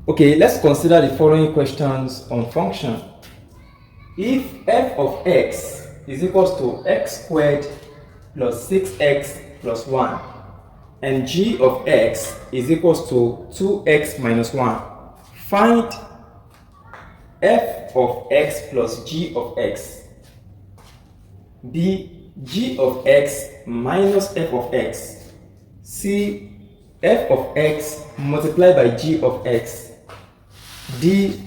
Okay, let's consider the following questions on function. If f of x is equals to x squared plus 6x plus 1 and g of x is equals to 2x minus 1, find f of x plus g of x. B, g of x minus f of x. C, f of x multiplied by g of x. D,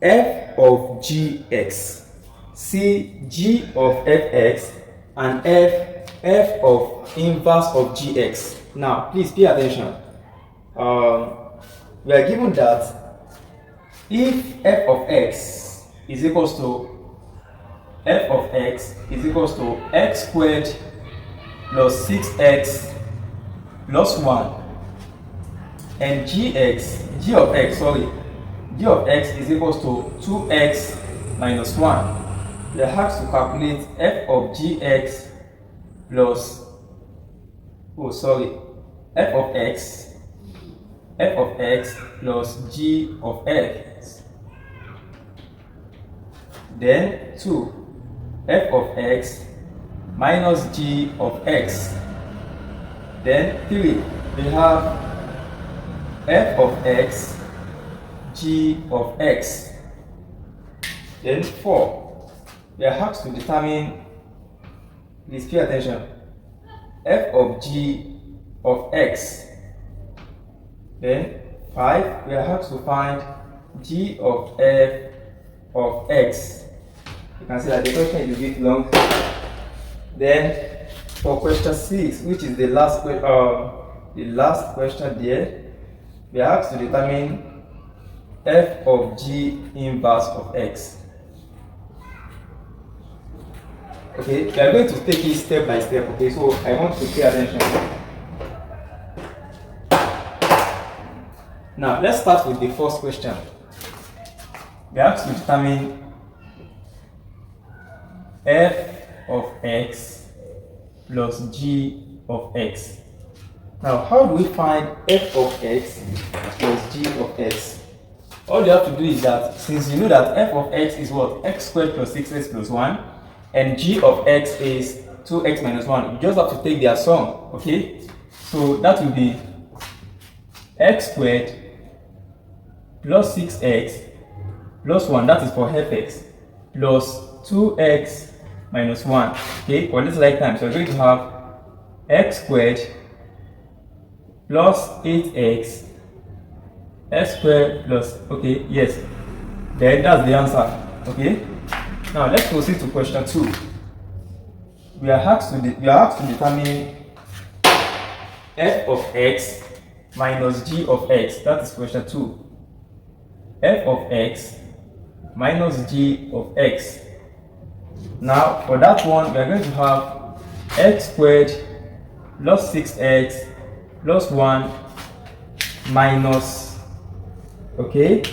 f of gx. C, g of fx, and f of inverse of gx. Now, please pay attention. We are given that if f of x is equals to x squared plus 6x plus 1 and g of x is equals to 2x minus 1, we have to calculate f of gx plus f of x plus g of x. Then 2, f of x minus g of x. Then 3, we have f of x, g of x. Then 4, we are asked to determine, please pay attention, f of g of x. Then 5, we are asked to find g of f of x. You can see that the question is a bit long. Then for question 6, which is the last question there, we are asked to determine f of g inverse of x. Okay, we are going to take it step by step. Okay, so I want to pay attention. Now let's start with the first question. We have to determine f of x plus g of x. Now, how do we find f of x plus g of x? All you have to do is that, since you know that f of x is what? X squared plus 6x plus 1, and g of x is 2x minus 1. You just have to take their sum, okay? So that will be x squared plus 6x plus 1, that is for fx, plus 2x minus 1, okay? For this like time, so we're going to have x squared plus 8x x squared plus, okay, yes, then that's the answer, okay? Now let's proceed to question 2. We are asked to determine f of x minus g of x. That is question 2. F of x minus g of x. Now for that one, we are going to have x squared plus 6x plus 1 minus, okay,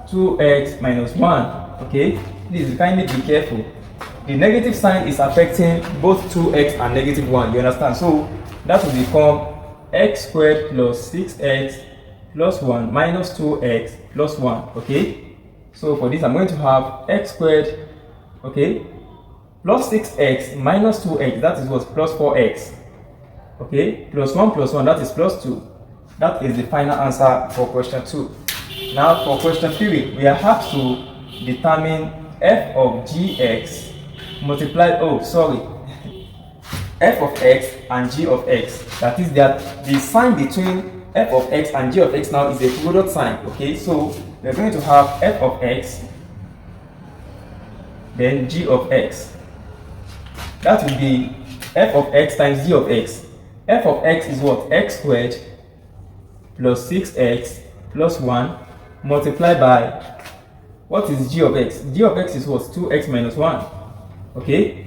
2x minus 1, okay? Please kindly be careful. The negative sign is affecting both 2x and negative 1, you understand? So that will become x squared plus 6x plus 1 minus 2x plus 1, okay? So for this, I'm going to have x squared, okay, plus 6x minus 2x, that is what? Plus 4x, okay, plus 1, that is plus 2. That is the final answer for question 2. Now for question 3, we are asked to determine f of gx multiplied, f of x and g of x. That is that the sign between f of x and g of x now is a product sign, okay? So we're going to have f of x, then g of x. That will be f of x times g of x. F of x is what? X squared plus 6x plus 1 multiplied by, what is g of x? G of x is what? 2x minus 1, okay?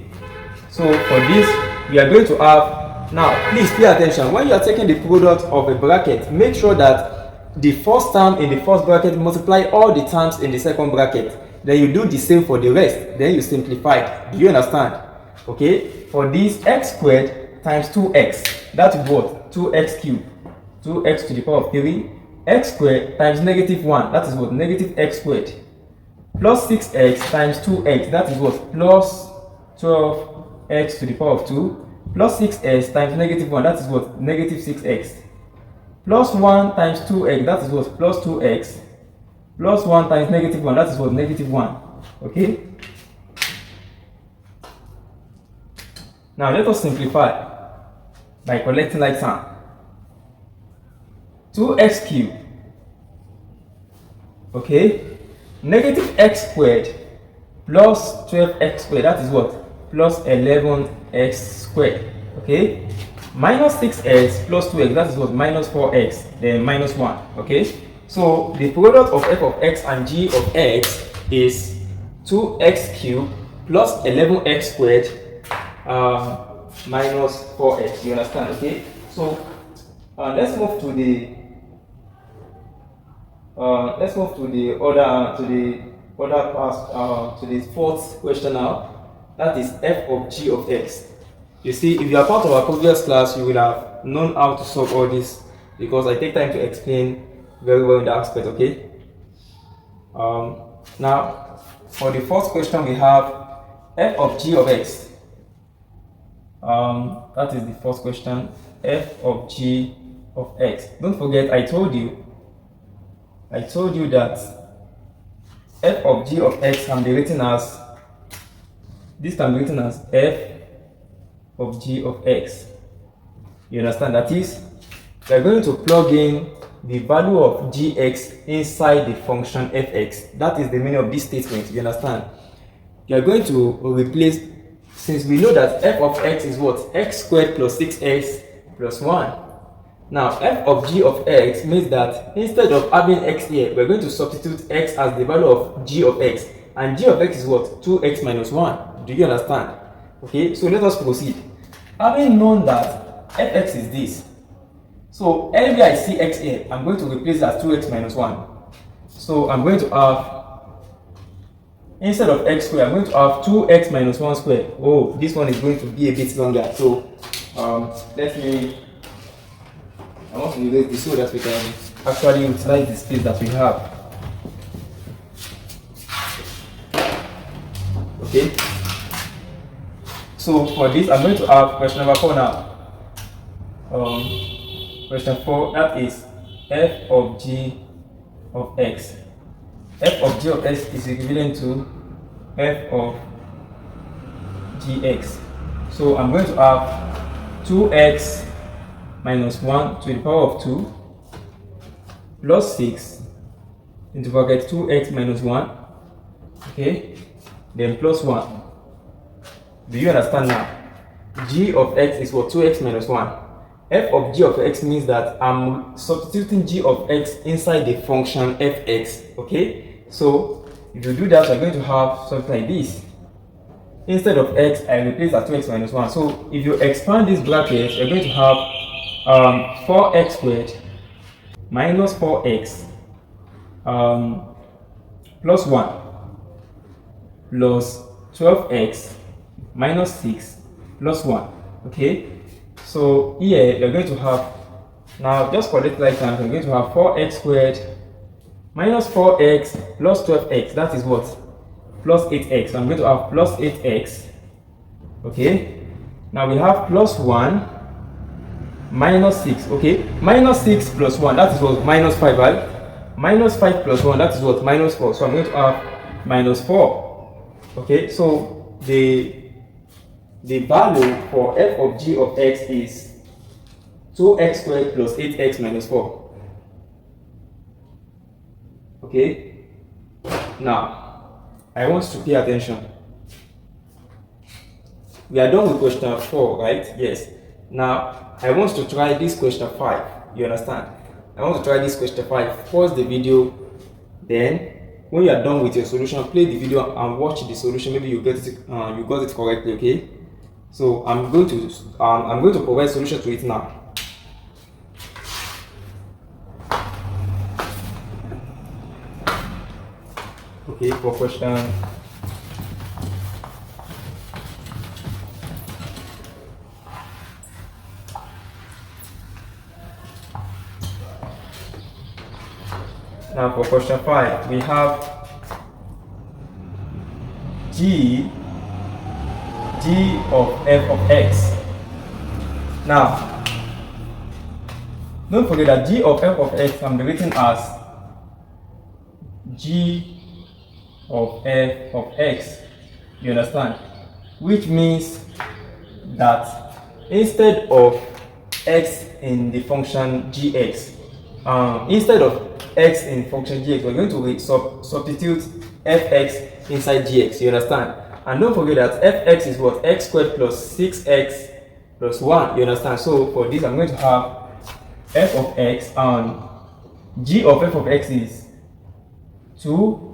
So for this, we are going to have, now please pay attention, when you are taking the product of a bracket, make sure that the first term in the first bracket multiply all the terms in the second bracket. Then you do the same for the rest, then you simplify. Do you understand? Okay, for this, x squared times 2x, that is what? 2x cubed. 2x to the power of 3 x squared times negative 1, that is what? Negative x squared, plus 6x times 2x, that is what? Plus 12x to the power of 2, plus 6x times negative 1, that is what? Negative 6x, plus 1 times 2x, that is what? Plus 2x, plus 1 times negative 1, that is what? Negative 1. Okay? Now let us simplify by collecting like sign. 2x cubed, okay, negative x squared plus 12x squared, that is what? Plus 11x squared, okay, minus 6x plus 2x, that is what? Minus 4x, then minus 1, okay. So the product of f of x and g of x is 2x cubed plus 11x squared minus 4x. You understand? Okay. So let's move to the other part, to the fourth question now. That is f of g of x. You see, if you are part of our previous class, you will have known how to solve all this because I take time to explain very well in the aspect. Okay. Now for the first question, we have f of g of x. That is the first question, f of g of x. Don't forget, I told you that f of g of x can be written as, this can be written as f of g of x. You understand? That is, we are going to plug in the value of gx inside the function fx. That is the meaning of this statement. You understand? You are going to replace, since we know that f of x is what? X squared plus 6x plus 1. Now, f of g of x means that instead of having x here, we're going to substitute x as the value of g of x. And g of x is what? 2x minus 1. Do you understand? Okay, so let us proceed. Having known that fx is this, so anywhere I see x here, I'm going to replace it as 2x minus 1. So I'm going to have, instead of x squared, I'm going to have 2x minus 1 squared. Oh, this one is going to be a bit longer. So I want to erase this so that we can actually utilize the space that we have. Okay. So for this, I'm going to have question number 4 now. Question 4, that is f of g of x. F of g of x is equivalent to f of gx. So I'm going to have 2x minus 1 to the power of 2 plus 6 into bracket 2x minus 1, okay, then plus 1. Do you understand now? G of x is what? 2x minus 1. F of g of x means that I'm substituting g of x inside the function fx, okay. So if you do that, we're going to have something like this. Instead of x, I replace that 2x minus 1. So if you expand this bracket, you're going to have 4x squared minus 4x plus 1 plus 12x minus 6 plus 1. Okay, so here you're going to have, now just for this like time, you're going to have 4x squared minus 4x plus 12x, that is what? Plus 8x. So I'm going to have plus 8x. Okay, now we have plus 1 minus 6. Okay, minus 6 plus 1, that is what? Minus 5, right? Minus 5 plus 1, that is what? Minus 4. So I'm going to have minus 4. Okay, so the value for f of g of x is 2x squared plus 8x minus 4. Okay, now I want to pay attention. We are done with question 4, right? Yes. Now I want to try this question 5. You understand? I want to try this question 5. Pause the video, then when you are done with your solution, play the video and watch the solution. Maybe you get it, you got it correctly. Okay, so I'm going to provide solution to it now. Okay, for question Now for question 5, we have g of f of x. Now, don't forget that g of f of x can be written as g of f of x. You understand? Which means that instead of x in the function gx, instead of x in function gx, we're going to substitute fx inside gx. You understand? And don't forget that fx is what? X squared plus 6x plus 1. You understand? So for this, I'm going to have f of x, and g of f of x is 2.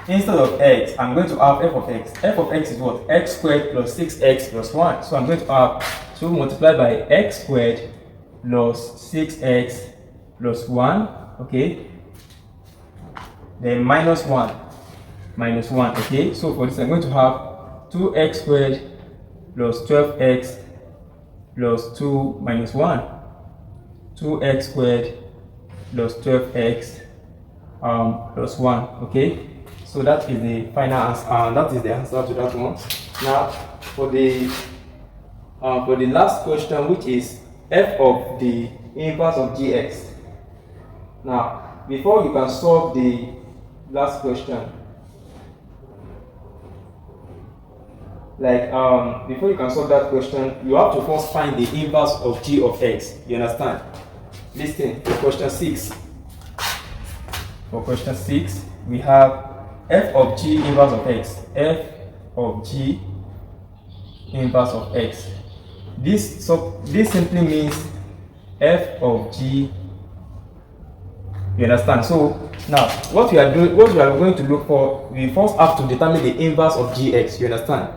Instead of x, I'm going to have f of x. F of x is what? X squared plus 6x plus 1. So I'm going to have 2 multiplied by x squared plus 6x plus 1. Okay. Then minus 1. Minus 1. Okay. So for this, I'm going to have 2x squared plus 12x plus 2 minus 1. 2x squared plus 12x plus 1. Okay. So that is the final answer. That is the answer to that one. Now for the last question, which is f of the inverse of gx. Now before you can solve the last question, before you can solve that question, you have to first find the inverse of g of x. You understand? Listen for question 6. For question 6, we have f of g inverse of x. F of g inverse of x. This simply means f of g. You understand? So now what we are going to look for, we first have to determine the inverse of gx. You understand?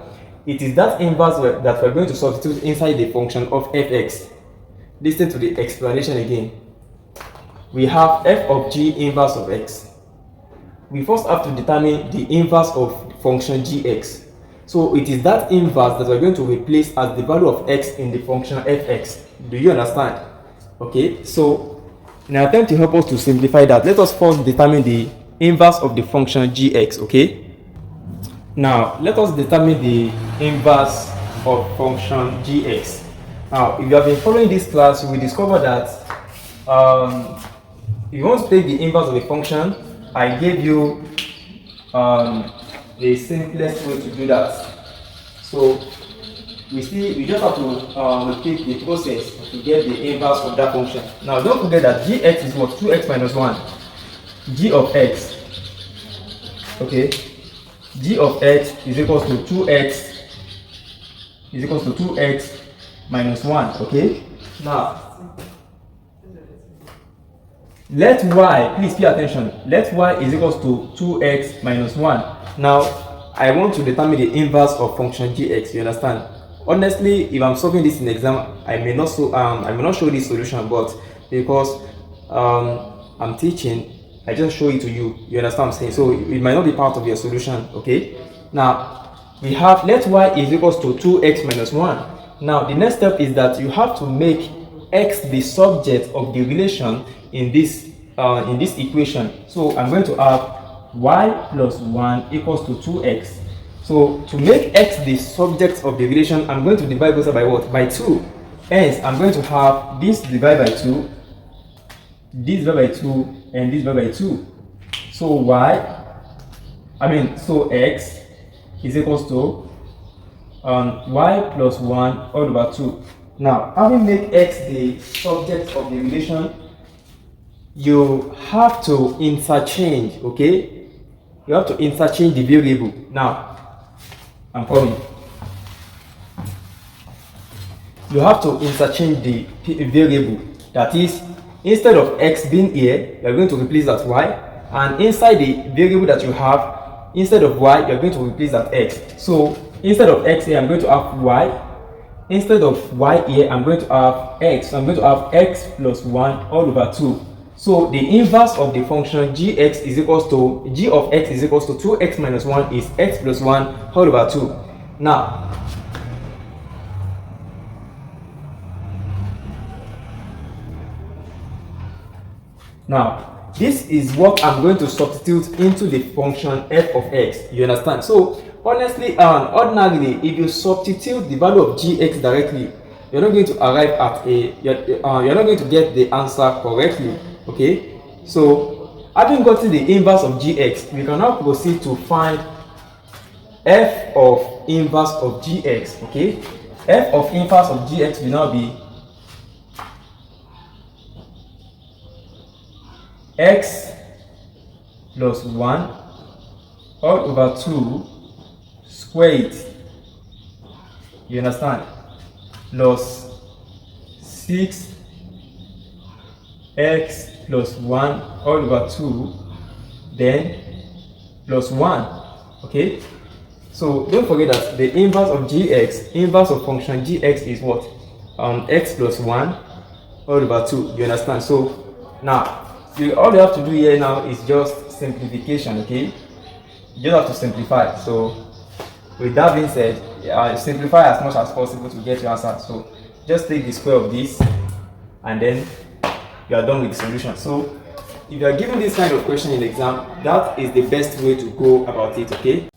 It is that inverse that we're going to substitute inside the function of fx. Listen to the explanation again. We have f of g inverse of x. We first have to determine the inverse of the function gx. So it is that inverse that we're going to replace as the value of x in the function fx. Do you understand? Okay, so in an attempt to help us to simplify that, let us first determine the inverse of the function gx. Okay, now let us determine the inverse of function gx. Now if you have been following this class, you will discover that if you want to take the inverse of a function, I gave you the simplest way to do that. So we just have to repeat the process to get the inverse of that function. Now don't forget that gx is what? 2x minus 1. G of x. Okay. G of x is equals to 2x minus 1. Okay. Now let y, please pay attention, let y is equals to 2x minus 1. Now I want to determine the inverse of function gx. You understand? Honestly, if I'm solving this in exam, I may not show this solution, but because I'm teaching, I just show it to you. You understand what I'm saying? So it might not be part of your solution. Okay. Now we have let y is equals to 2x minus 1. Now the next step is that you have to make x the subject of the relation in this equation. So I'm going to have y plus 1 equals to 2x. So to make x the subject of the relation, I'm going to divide both by what? By 2. Hence, I'm going to have this divided by 2, this divided by 2, and this divided by 2. So x is equals to y plus 1 all over 2. Now, having made x the subject of the relation, you have to interchange, okay? You have to interchange the variable. Now, I'm coming. You have to interchange the variable. That is, instead of x being here, you're going to replace that y. And inside the variable that you have, instead of y, you're going to replace that x. So, instead of x here, I'm going to have y. Instead of y here, I'm going to have x. So I'm going to have x plus 1 all over 2. So the inverse of the function gx is equals to, g of x is equals to 2x minus 1 is x plus 1 all over 2. Now, this is what I'm going to substitute into the function f of x. You understand? So honestly and ordinarily, if you substitute the value of gx directly, you're not going to arrive at you're not going to get the answer correctly. Okay, so having gotten the inverse of gx, we can now proceed to find f of inverse of gx. Okay, f of inverse of gx will now be x plus 1 all over 2 square it. You understand? Plus 6x plus 1 all over 2, then plus 1. Okay, so don't forget that the inverse of gx, inverse of function gx is what? X plus 1 all over 2. You understand? So now all you have to do here now is just simplification. Okay, you just have to simplify. So with that being said, simplify as much as possible to get your answer. So just take the square of this and then you are done with the solution. So if you are given this kind of question in the exam, that is the best way to go about it. Okay.